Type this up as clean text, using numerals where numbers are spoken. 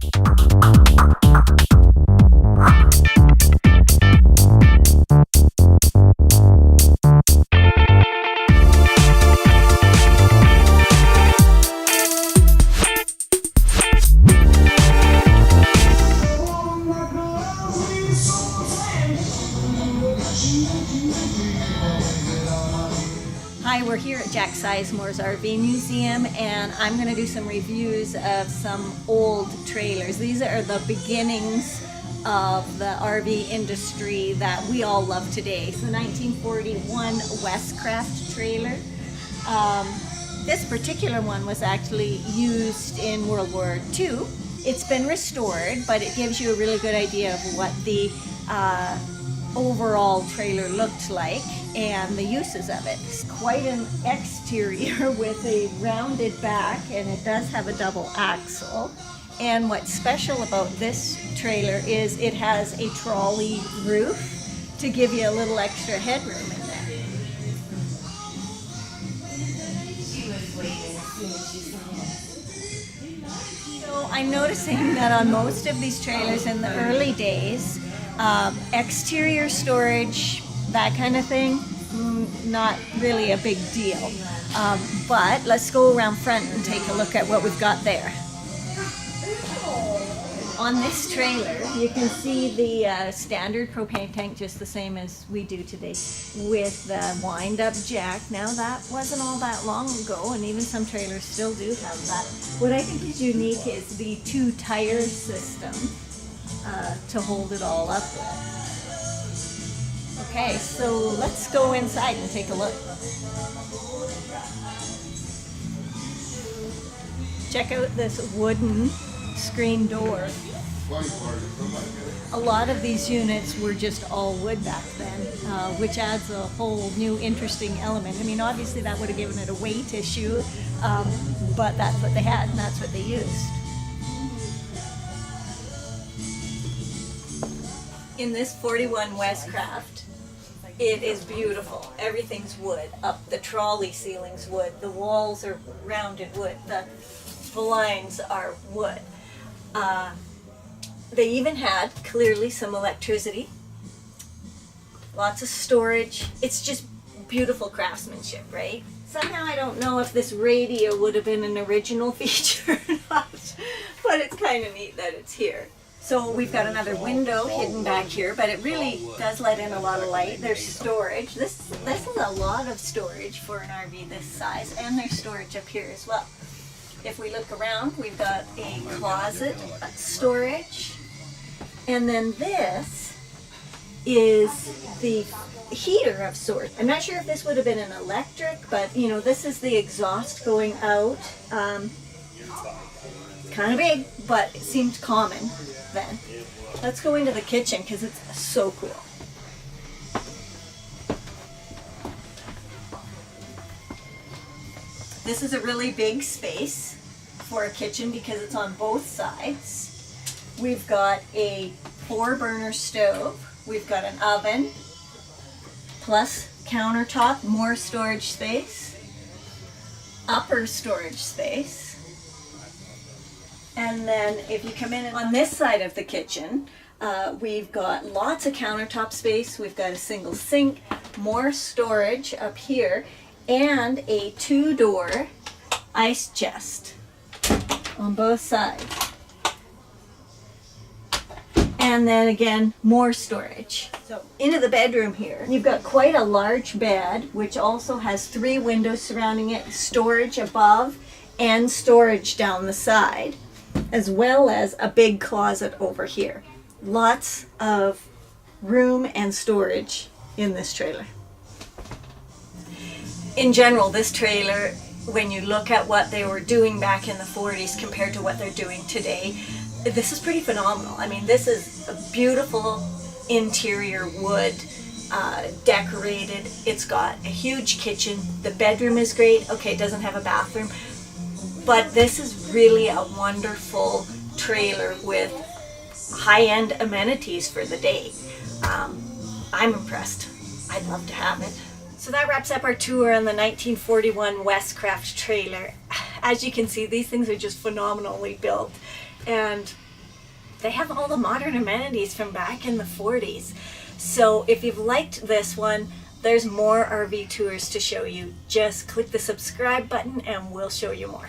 Hi, we're here at Jack Sizemore's RV Museum, and I'm going to do some reviews of some old trailers. These are the beginnings of the RV industry that we all love today. So 1941 Westcraft trailer. This particular one was actually used in World War II. It's been restored, but it gives you a really good idea of what the overall trailer looked like and the uses of it. It's quite an exterior with a rounded back, and it does have a double axle. And what's special about this trailer is it has a trolley roof to give you a little extra headroom in there. So I'm noticing that on most of these trailers in the early days, exterior storage, that kind of thing, not really a big deal. But let's go around front and take a look at what we've got there. On this trailer, you can see the standard propane tank, just the same as we do today, with the wind-up jack. Now that wasn't all that long ago, and even some trailers still do have that. What I think is unique is the two tire system to hold it all up with. Okay, so let's go inside and take a look. Check out this wooden screen door. A lot of these units were just all wood back then, which adds a whole new interesting element. I mean, obviously that would have given it a weight issue, but that's what they had and that's what they used. In this 41 Westcraft, it is beautiful. Everything's wood. Up the trolley ceiling's wood. The walls are rounded wood. The blinds are wood. They even had, clearly, some electricity. Lots of storage. It's just beautiful craftsmanship, right? Somehow I don't know if this radio would have been an original feature or not, but it's kind of neat that it's here. So we've got another window hidden back here, but it really does let in a lot of light. There's storage. This is a lot of storage for an RV this size, and there's storage up here as well. If we look around, we've got a closet storage, and then this is the heater of sorts. I'm not sure if this would have been an electric, but you know, this is the exhaust going out. Kind of big, but it seemed common then. Let's go into the kitchen because it's so cool. This is a really big space for a kitchen because it's on both sides. We've got a 4-burner stove. We've got an oven, plus countertop, more storage space, upper storage space. And then if you come in on this side of the kitchen, we've got lots of countertop space. We've got a single sink, more storage up here, and a 2-door ice chest on both sides. And then again, more storage. So into the bedroom here, you've got quite a large bed, which also has 3 windows surrounding it, storage above and storage down the side, as well as a big closet over here. Lots of room and storage in this trailer. In general, this trailer, when you look at what they were doing back in the 40s compared to what they're doing today, this is pretty phenomenal. I mean, this is a beautiful interior wood, decorated. It's got a huge kitchen. The bedroom is great. Okay, it doesn't have a bathroom, but this is really a wonderful trailer with high-end amenities for the day. I'm impressed. I'd love to have it. So that wraps up our tour on the 1941 Westcraft trailer. As you can see, these things are just phenomenally built, and they have all the modern amenities from back in the 40s. So if you've liked this one, there's more RV tours to show you. Just click the subscribe button and we'll show you more.